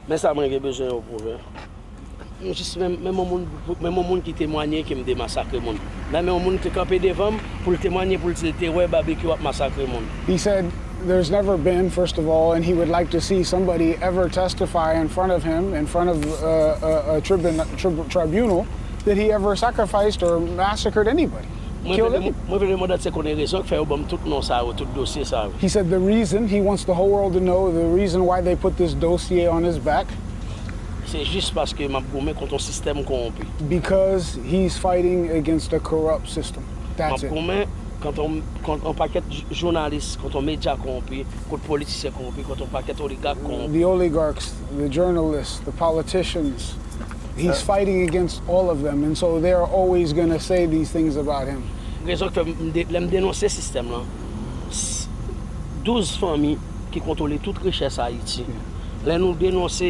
Mais ça m'a besoin au pouvoir. Juste même au monde qui témoignait qui me massacre monde. Même au monde qui campé devant pour témoigner pour le ouais barbecue massacre monde. He said there's never been, first of all, and he would like to see somebody ever testify in front of him, in front of a tribunal, that he ever sacrificed or massacred anybody. Killed anybody. He said the reason, he wants the whole world to know the reason why they put this dossier on his back. C'est juste parce que m'a gommé contre un système corrompu. Because he's fighting against a corrupt system. That's it. Quand on paquet journalistes, quand on médias corrompus, contre politiciens corrompus, quand on paquet oligarques corrompus. The oligarchs, the journalists, the politicians. He's fighting against all of them, and so they're always going to say these things about him. Raison que l'aime dénoncer ce système là. 12 familles qui contrôlent toute richesse à Haïti. Là nous dénoncer